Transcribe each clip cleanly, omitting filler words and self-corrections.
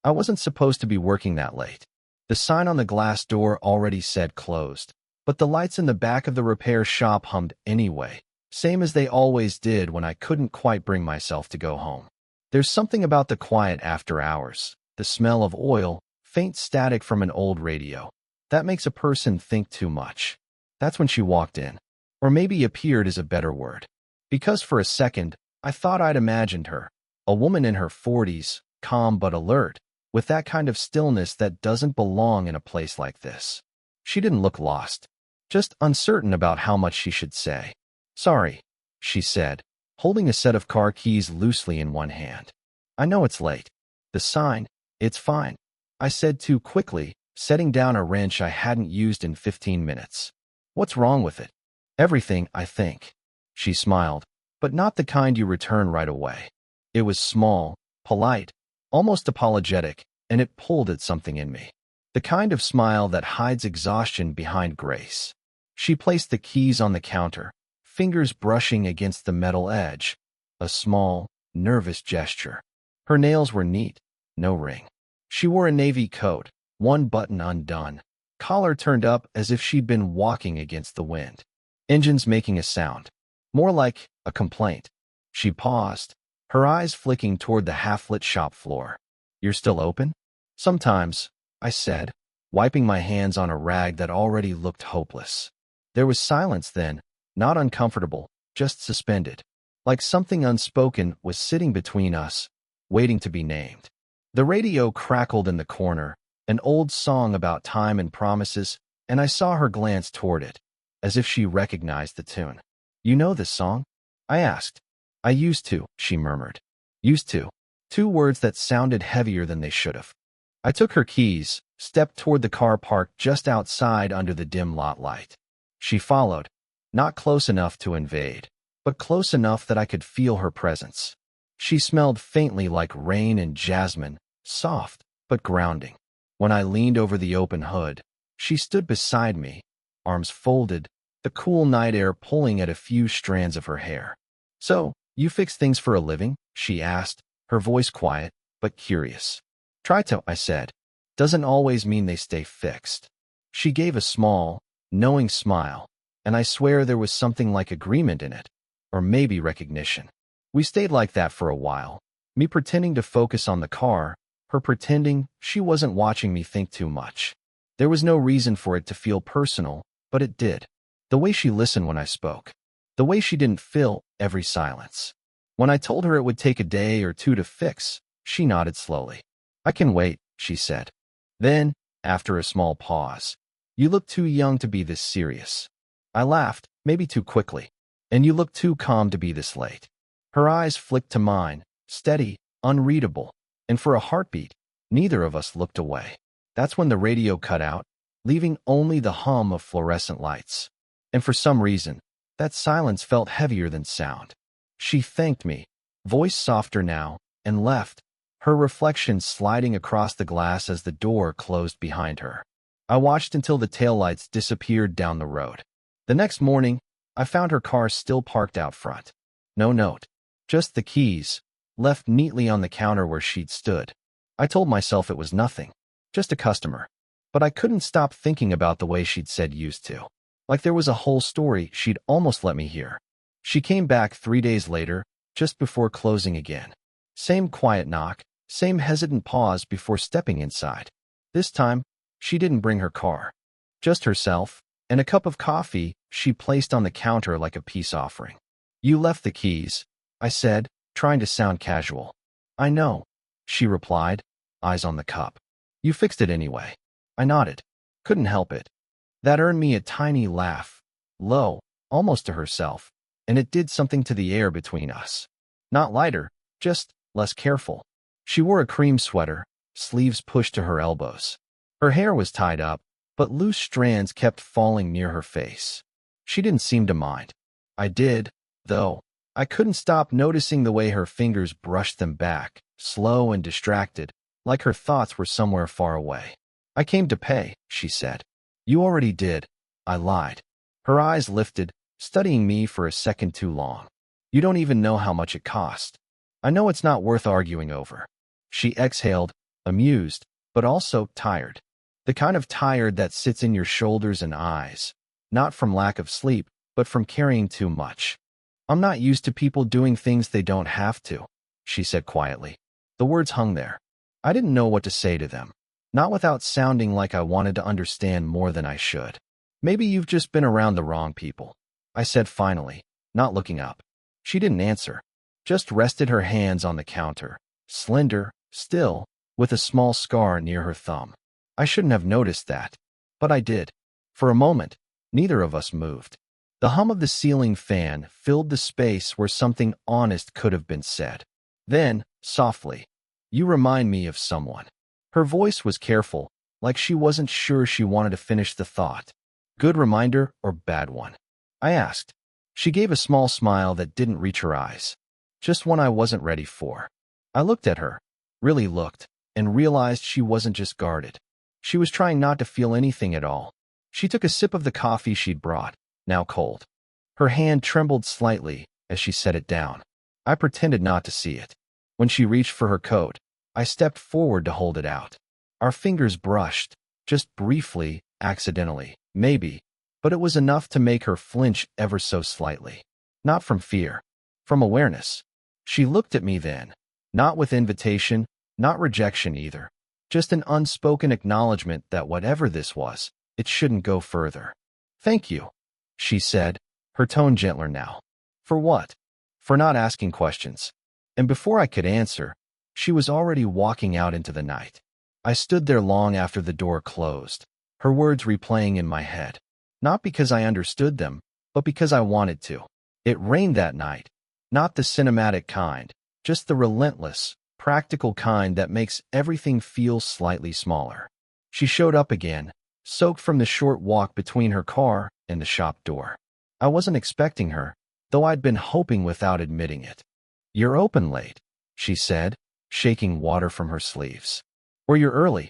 I wasn't supposed to be working that late. The sign on the glass door already said closed, but the lights in the back of the repair shop hummed anyway, same as they always did when I couldn't quite bring myself to go home. There's something about the quiet after hours, the smell of oil, faint static from an old radio, that makes a person think too much. That's when she walked in. Or maybe appeared is a better word. Because for a second, I thought I'd imagined her, a woman in her 40s, calm but alert, with that kind of stillness that doesn't belong in a place like this. She didn't look lost, just uncertain about how much she should say. "Sorry," she said, holding a set of car keys loosely in one hand. "I know it's late." "The sign, it's fine," I said too quickly, setting down a wrench I hadn't used in 15 minutes. "What's wrong with it?" "Everything, I think." She smiled, but not the kind you return right away. It was small, polite, almost apologetic, and it pulled at something in me. The kind of smile that hides exhaustion behind grace. She placed the keys on the counter, fingers brushing against the metal edge, a small, nervous gesture. Her nails were neat, no ring. She wore a navy coat, one button undone, collar turned up as if she'd been walking against the wind. Engines making a sound, more like a complaint. She paused, her eyes flicking toward the half-lit shop floor. "You're still open?" "Sometimes," I said, wiping my hands on a rag that already looked hopeless. There was silence then, not uncomfortable, just suspended, like something unspoken was sitting between us, waiting to be named. The radio crackled in the corner, an old song about time and promises, and I saw her glance toward it, as if she recognized the tune. "You know this song?" I asked. "I used to," she murmured. "Used to." Two words that sounded heavier than they should have. I took her keys, stepped toward the car parked just outside under the dim lot light. She followed, not close enough to invade, but close enough that I could feel her presence. She smelled faintly like rain and jasmine, soft but grounding. When I leaned over the open hood, she stood beside me, arms folded, the cool night air pulling at a few strands of her hair. "So, you fix things for a living?" she asked, her voice quiet, but curious. "Try to," I said. "Doesn't always mean they stay fixed." She gave a small, knowing smile, and I swear there was something like agreement in it, or maybe recognition. We stayed like that for a while, me pretending to focus on the car, her pretending she wasn't watching me think too much. There was no reason for it to feel personal, but it did. The way she listened when I spoke. The way she didn't fill every silence. When I told her it would take a day or two to fix, she nodded slowly. "I can wait," she said. Then, after a small pause, "You look too young to be this serious." I laughed, maybe too quickly. "And you look too calm to be this late." Her eyes flicked to mine, steady, unreadable, and for a heartbeat, neither of us looked away. That's when the radio cut out, leaving only the hum of fluorescent lights. And for some reason, that silence felt heavier than sound. She thanked me, voice softer now, and left, her reflection sliding across the glass as the door closed behind her. I watched until the taillights disappeared down the road. The next morning, I found her car still parked out front. No note, just the keys, left neatly on the counter where she'd stood. I told myself it was nothing, just a customer. But I couldn't stop thinking about the way she'd said used to. Like there was a whole story she'd almost let me hear. She came back 3 days later, just before closing again. Same quiet knock, same hesitant pause before stepping inside. This time, she didn't bring her car. Just herself, and a cup of coffee she placed on the counter like a peace offering. "You left the keys," I said, trying to sound casual. "I know," she replied, eyes on the cup. "You fixed it anyway." I nodded. Couldn't help it. That earned me a tiny laugh, low, almost to herself, and it did something to the air between us. Not lighter, just less careful. She wore a cream sweater, sleeves pushed to her elbows. Her hair was tied up, but loose strands kept falling near her face. She didn't seem to mind. I did, though. I couldn't stop noticing the way her fingers brushed them back, slow and distracted, like her thoughts were somewhere far away. "I came to pay," she said. "You already did," I lied. Her eyes lifted, studying me for a second too long. "You don't even know how much it cost." "I know it's not worth arguing over." She exhaled, amused, but also tired. The kind of tired that sits in your shoulders and eyes, not from lack of sleep, but from carrying too much. I'm not used to people doing things they don't have to, she said quietly. The words hung there. I didn't know what to say to them, not without sounding like I wanted to understand more than I should. Maybe you've just been around the wrong people, I said finally, not looking up. She didn't answer, just rested her hands on the counter, slender, still, with a small scar near her thumb. I shouldn't have noticed that, but I did. For a moment, neither of us moved. The hum of the ceiling fan filled the space where something honest could have been said. Then, softly, "You remind me of someone." Her voice was careful, like she wasn't sure she wanted to finish the thought. Good reminder or bad one? I asked. She gave a small smile that didn't reach her eyes. Just one I wasn't ready for. I looked at her, really looked, and realized she wasn't just guarded. She was trying not to feel anything at all. She took a sip of the coffee she'd brought, now cold. Her hand trembled slightly as she set it down. I pretended not to see it. When she reached for her coat, I stepped forward to hold it out. Our fingers brushed, just briefly, accidentally, maybe, but it was enough to make her flinch ever so slightly. Not from fear, from awareness. She looked at me then, not with invitation, not rejection either, just an unspoken acknowledgement that whatever this was, it shouldn't go further. "Thank you," she said, her tone gentler now. "For what?" "For not asking questions." And before I could answer, she was already walking out into the night. I stood there long after the door closed, her words replaying in my head. Not because I understood them, but because I wanted to. It rained that night. Not the cinematic kind, just the relentless, practical kind that makes everything feel slightly smaller. She showed up again, soaked from the short walk between her car and the shop door. I wasn't expecting her, though I'd been hoping without admitting it. "You're open late," she said, shaking water from her sleeves. "Or you're early,"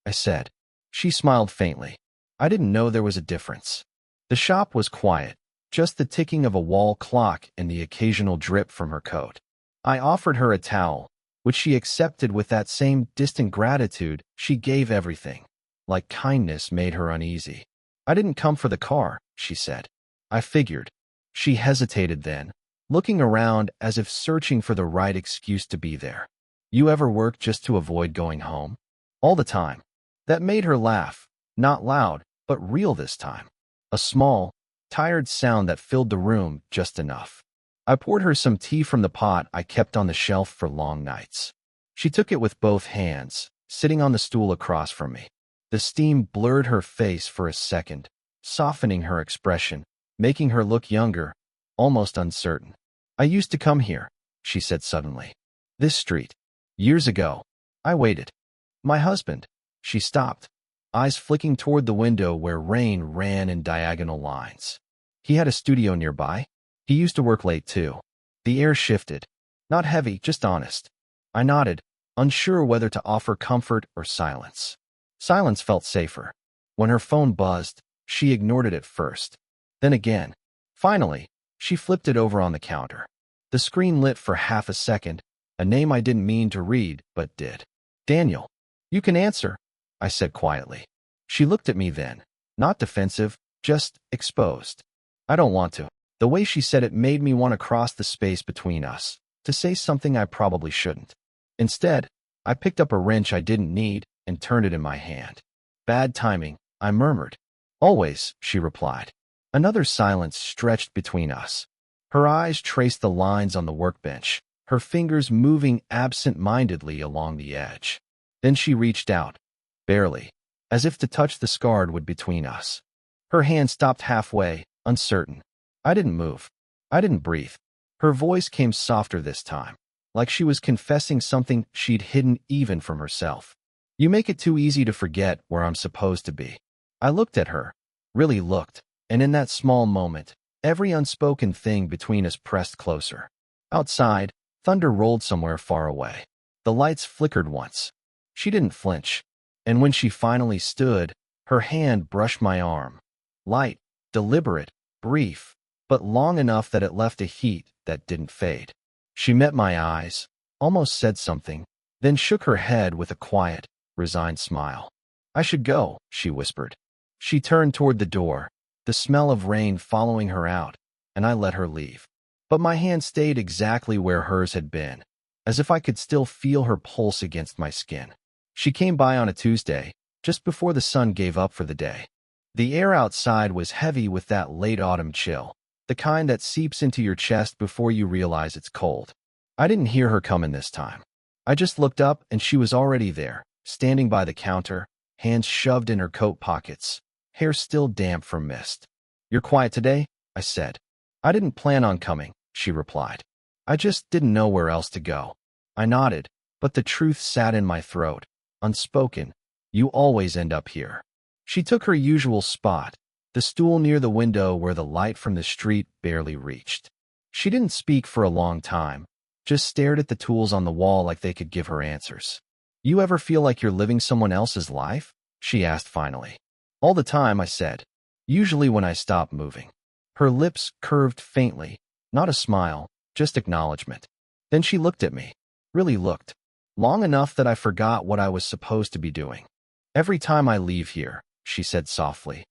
I said. She smiled faintly. I didn't know there was a difference. The shop was quiet, just the ticking of a wall clock and the occasional drip from her coat. I offered her a towel, which she accepted with that same distant gratitude she gave everything. Like kindness made her uneasy. "I didn't come for the car," she said. I figured. She hesitated then, looking around as if searching for the right excuse to be there. "You ever work just to avoid going home?" "All the time." That made her laugh, not loud, but real this time. A small, tired sound that filled the room just enough. I poured her some tea from the pot I kept on the shelf for long nights. She took it with both hands, sitting on the stool across from me. The steam blurred her face for a second, softening her expression, making her look younger, almost uncertain. "I used to come here," she said suddenly. "This street. Years ago." I waited. "My husband." She stopped, eyes flicking toward the window where rain ran in diagonal lines. "He had a studio nearby. He used to work late too." The air shifted. Not heavy, just honest. I nodded, unsure whether to offer comfort or silence. Silence felt safer. When her phone buzzed, she ignored it at first. Then again. Finally, she flipped it over on the counter. The screen lit for half a second, a name I didn't mean to read, but did. "Daniel." "You can answer," I said quietly. She looked at me then, not defensive, just exposed. "I don't want to." The way she said it made me want to cross the space between us, to say something I probably shouldn't. Instead, I picked up a wrench I didn't need and turned it in my hand. "Bad timing," I murmured. "Always," she replied. Another silence stretched between us. Her eyes traced the lines on the workbench, her fingers moving absent-mindedly along the edge. Then she reached out, barely, as if to touch the scarred wood between us. Her hand stopped halfway, uncertain. I didn't move. I didn't breathe. Her voice came softer this time, like she was confessing something she'd hidden even from herself. "You make it too easy to forget where I'm supposed to be." I looked at her, really looked, and in that small moment, every unspoken thing between us pressed closer. Outside, thunder rolled somewhere far away. The lights flickered once. She didn't flinch, and when she finally stood, her hand brushed my arm. Light, deliberate, brief, but long enough that it left a heat that didn't fade. She met my eyes, almost said something, then shook her head with a quiet, resigned smile. I should go, she whispered. She turned toward the door, the smell of rain following her out, and I let her leave. But my hand stayed exactly where hers had been, as if I could still feel her pulse against my skin. She came by on a Tuesday, just before the sun gave up for the day. The air outside was heavy with that late autumn chill, the kind that seeps into your chest before you realize it's cold. I didn't hear her coming this time. I just looked up and she was already there, standing by the counter, hands shoved in her coat pockets, hair still damp from mist. You're quiet today? I said. I didn't plan on coming, she replied. I just didn't know where else to go. I nodded, but the truth sat in my throat, unspoken. You always end up here. She took her usual spot, the stool near the window where the light from the street barely reached. She didn't speak for a long time, just stared at the tools on the wall like they could give her answers. You ever feel like you're living someone else's life? She asked finally. All the time, I said. Usually when I stop moving. Her lips curved faintly, not a smile, just acknowledgement. Then she looked at me, really looked, long enough that I forgot what I was supposed to be doing. Every time I leave here, she said softly,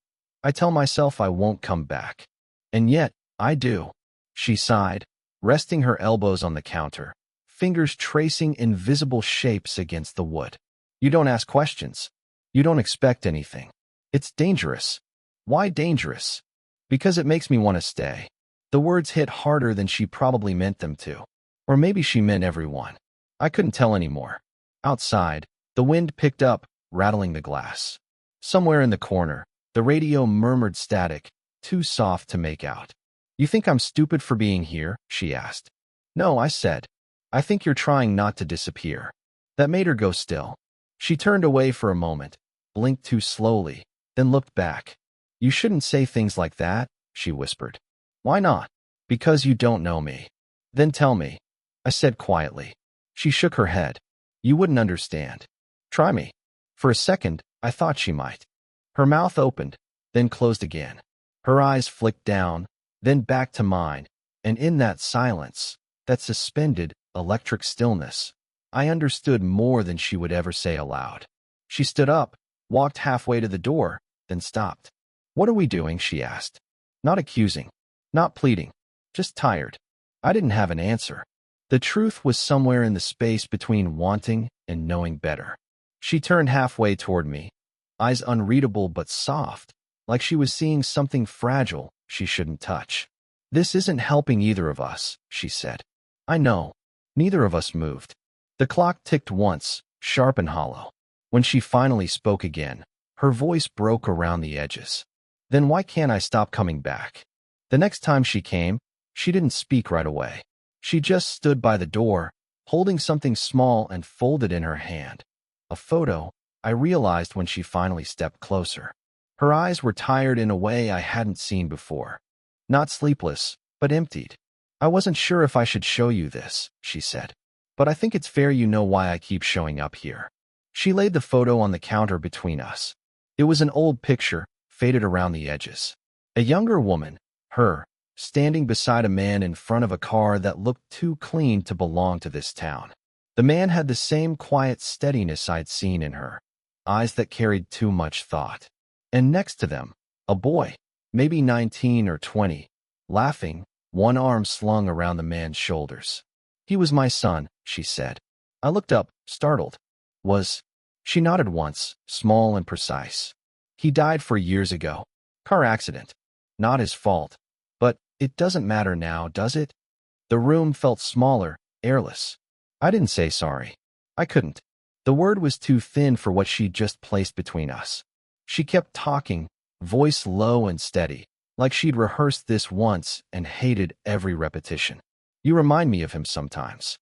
I tell myself I won't come back. And yet, I do. She sighed, resting her elbows on the counter, fingers tracing invisible shapes against the wood. You don't ask questions. You don't expect anything. It's dangerous. Why dangerous? Because it makes me want to stay. The words hit harder than she probably meant them to. Or maybe she meant everyone. I couldn't tell anymore. Outside, the wind picked up, rattling the glass. Somewhere in the corner, the radio murmured static, too soft to make out. You think I'm stupid for being here? She asked. No, I said. I think you're trying not to disappear. That made her go still. She turned away for a moment, blinked too slowly, then looked back. You shouldn't say things like that, she whispered. Why not? Because you don't know me. Then tell me, I said quietly. She shook her head. You wouldn't understand. Try me. For a second, I thought she might. Her mouth opened, then closed again. Her eyes flicked down, then back to mine, and in that silence, that suspended, electric stillness, I understood more than she would ever say aloud. She stood up, walked halfway to the door, then stopped. What are we doing? She asked. Not accusing, not pleading, just tired. I didn't have an answer. The truth was somewhere in the space between wanting and knowing better. She turned halfway toward me, eyes unreadable but soft, like she was seeing something fragile she shouldn't touch. This isn't helping either of us, she said. I know. Neither of us moved. The clock ticked once, sharp and hollow. When she finally spoke again, her voice broke around the edges. Then why can't I stop coming back? The next time she came, she didn't speak right away. She just stood by the door, holding something small and folded in her hand. A photo, I realized when she finally stepped closer. Her eyes were tired in a way I hadn't seen before. Not sleepless, but emptied. I wasn't sure if I should show you this, she said. But I think it's fair you know why I keep showing up here. She laid the photo on the counter between us. It was an old picture, faded around the edges. A younger woman, her, standing beside a man in front of a car that looked too clean to belong to this town. The man had the same quiet steadiness I'd seen in her, eyes that carried too much thought. And next to them, a boy, maybe 19 or 20, laughing, one arm slung around the man's shoulders. He was my son, she said. I looked up, startled. She nodded once, small and precise. He died 4 years ago. Car accident. Not his fault. But it doesn't matter now, does it? The room felt smaller, airless. I didn't say sorry. I couldn't. The word was too thin for what she'd just placed between us. She kept talking, voice low and steady, like she'd rehearsed this once and hated every repetition. You remind me of him sometimes.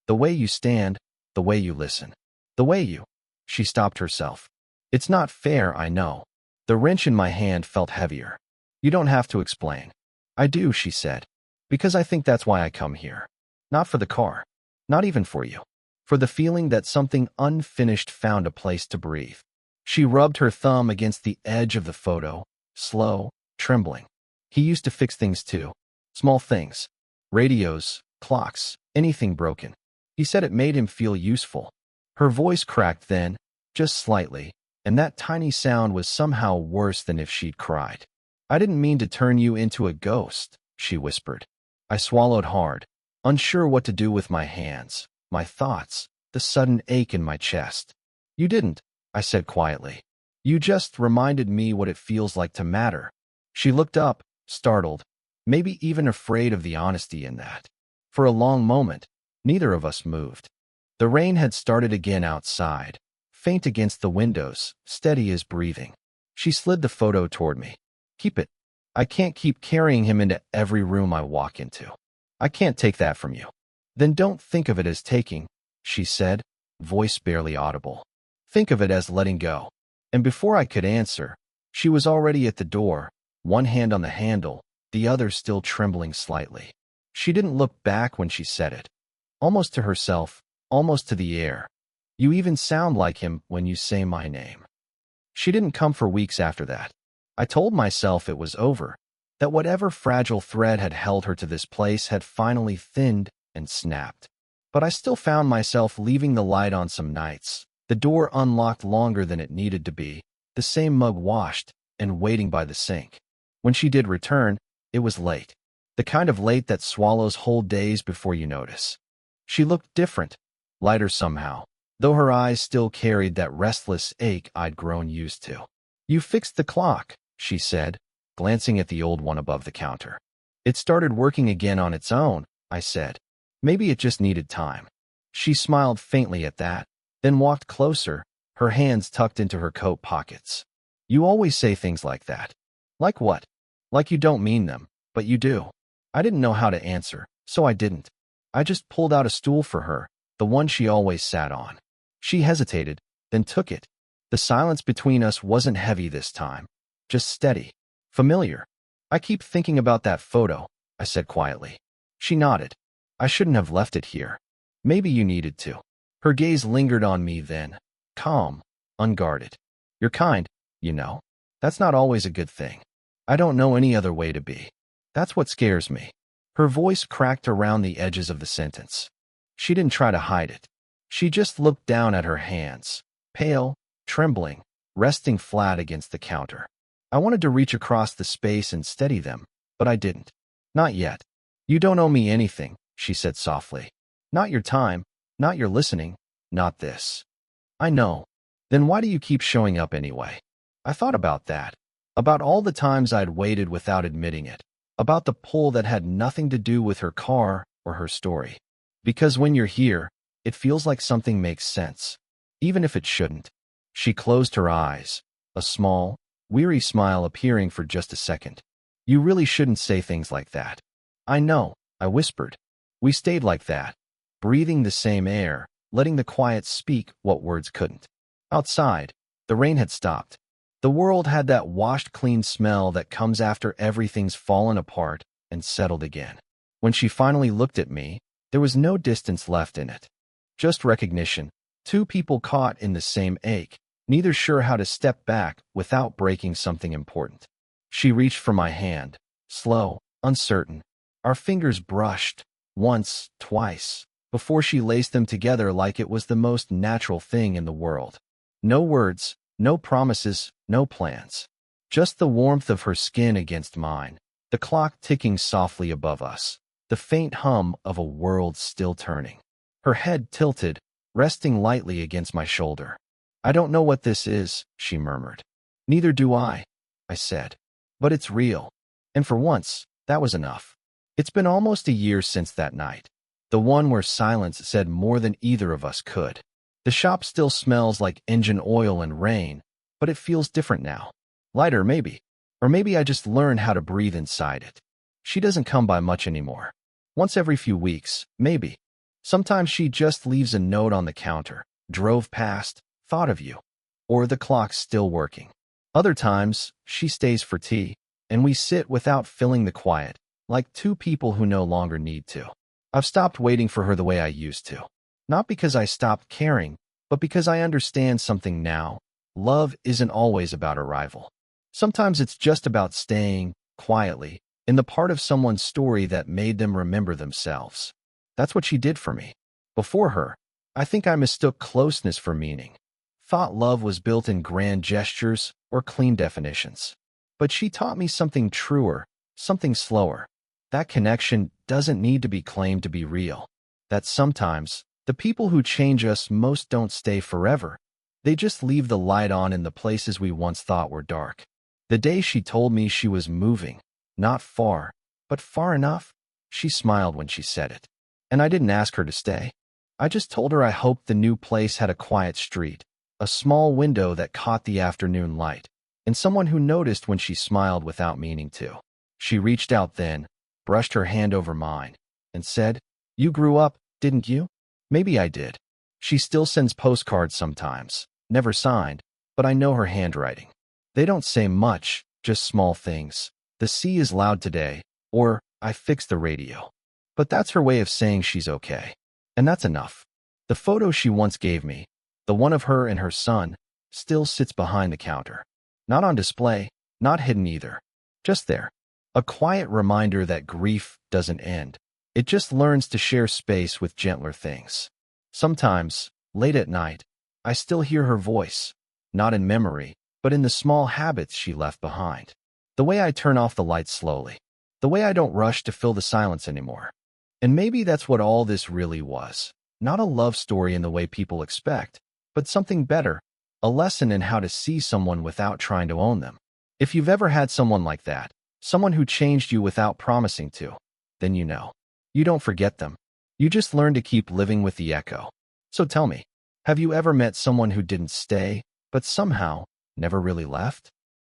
The way you stand, the way you listen, the way you... She stopped herself. It's not fair, I know. The wrench in my hand felt heavier. You don't have to explain. I do, she said. Because I think that's why I come here. Not for the car. Not even for you. For the feeling that something unfinished found a place to breathe. She rubbed her thumb against the edge of the photo, slow, trembling. He used to fix things too. Small things. Radios, clocks, anything broken. He said it made him feel useful. Her voice cracked then, just slightly, and that tiny sound was somehow worse than if she'd cried. I didn't mean to turn you into a ghost, she whispered. I swallowed hard, unsure what to do with my hands, my thoughts, the sudden ache in my chest. You didn't, I said quietly. You just reminded me what it feels like to matter. She looked up, startled, maybe even afraid of the honesty in that. For a long moment, neither of us moved. The rain had started again outside, faint against the windows, steady as breathing. She slid the photo toward me. Keep it. I can't keep carrying him into every room I walk into. I can't take that from you. Then don't think of it as taking, she said, voice barely audible. Think of it as letting go. And before I could answer, she was already at the door, one hand on the handle, the other still trembling slightly. She didn't look back when she said it. Almost to herself, almost to the air. You even sound like him when you say my name. She didn't come for weeks after that. I told myself it was over, that whatever fragile thread had held her to this place had finally thinned and snapped. But I still found myself leaving the light on some nights, the door unlocked longer than it needed to be, the same mug washed and waiting by the sink. When she did return, it was late. The kind of late that swallows whole days before you notice. She looked different, lighter somehow, though her eyes still carried that restless ache I'd grown used to. You fixed the clock, she said, glancing at the old one above the counter. It started working again on its own, I said. Maybe it just needed time. She smiled faintly at that, then walked closer, her hands tucked into her coat pockets. You always say things like that. Like what? Like you don't mean them, but you do. I didn't know how to answer, so I didn't. I just pulled out a stool for her, the one she always sat on. She hesitated, then took it. The silence between us wasn't heavy this time, just steady, familiar. I keep thinking about that photo, I said quietly. She nodded. I shouldn't have left it here. Maybe you needed to. Her gaze lingered on me then, calm, unguarded. You're kind, you know. That's not always a good thing. I don't know any other way to be. That's what scares me. Her voice cracked around the edges of the sentence. She didn't try to hide it. She just looked down at her hands, pale, trembling, resting flat against the counter. I wanted to reach across the space and steady them, but I didn't. Not yet. You don't owe me anything, she said softly. Not your time, not your listening, not this. I know. Then why do you keep showing up anyway? I thought about that. About all the times I'd waited without admitting it. About the pull that had nothing to do with her car or her story. Because when you're here, it feels like something makes sense, even if it shouldn't. She closed her eyes, a small, weary smile appearing for just a second. You really shouldn't say things like that. I know, I whispered. We stayed like that, breathing the same air, letting the quiet speak what words couldn't. Outside, the rain had stopped. The world had that washed clean smell that comes after everything's fallen apart and settled again. When she finally looked at me, there was no distance left in it. Just recognition, two people caught in the same ache, neither sure how to step back without breaking something important. She reached for my hand, slow, uncertain. Our fingers brushed, once, twice, before she laced them together like it was the most natural thing in the world. No words, no promises, no plans. Just the warmth of her skin against mine, the clock ticking softly above us, the faint hum of a world still turning. Her head tilted, resting lightly against my shoulder. I don't know what this is, she murmured. Neither do I said. But it's real. And for once, that was enough. It's been almost a year since that night. The one where silence said more than either of us could. The shop still smells like engine oil and rain, but it feels different now. Lighter, maybe. Or maybe I just learned how to breathe inside it. She doesn't come by much anymore. Once every few weeks, maybe. Sometimes she just leaves a note on the counter. Drove past, thought of you. Or the clock's still working. Other times, she stays for tea, and we sit without filling the quiet, like two people who no longer need to. I've stopped waiting for her the way I used to. Not because I stopped caring, but because I understand something now. Love isn't always about arrival. Sometimes it's just about staying, quietly, in the part of someone's story that made them remember themselves. That's what she did for me. Before her, I think I mistook closeness for meaning. Thought love was built in grand gestures or clean definitions. But she taught me something truer, something slower. That connection doesn't need to be claimed to be real. That sometimes, the people who change us most don't stay forever. They just leave the light on in the places we once thought were dark. The day she told me she was moving, not far, but far enough, she smiled when she said it. And I didn't ask her to stay. I just told her I hoped the new place had a quiet street, a small window that caught the afternoon light, and someone who noticed when she smiled without meaning to. She reached out then, brushed her hand over mine, and said, "You grew up, didn't you?" Maybe I did. She still sends postcards sometimes, never signed, but I know her handwriting. They don't say much, just small things. "The sea is loud today," or "I fixed the radio." But that's her way of saying she's okay. And that's enough. The photo she once gave me, the one of her and her son, still sits behind the counter. Not on display, not hidden either. Just there. A quiet reminder that grief doesn't end. It just learns to share space with gentler things. Sometimes, late at night, I still hear her voice, not in memory, but in the small habits she left behind. The way I turn off the lights slowly. The way I don't rush to fill the silence anymore. And maybe that's what all this really was. Not a love story in the way people expect, but something better, a lesson in how to see someone without trying to own them. If you've ever had someone like that, someone who changed you without promising to, then you know. You don't forget them. You just learn to keep living with the echo. So tell me, have you ever met someone who didn't stay, but somehow never really left?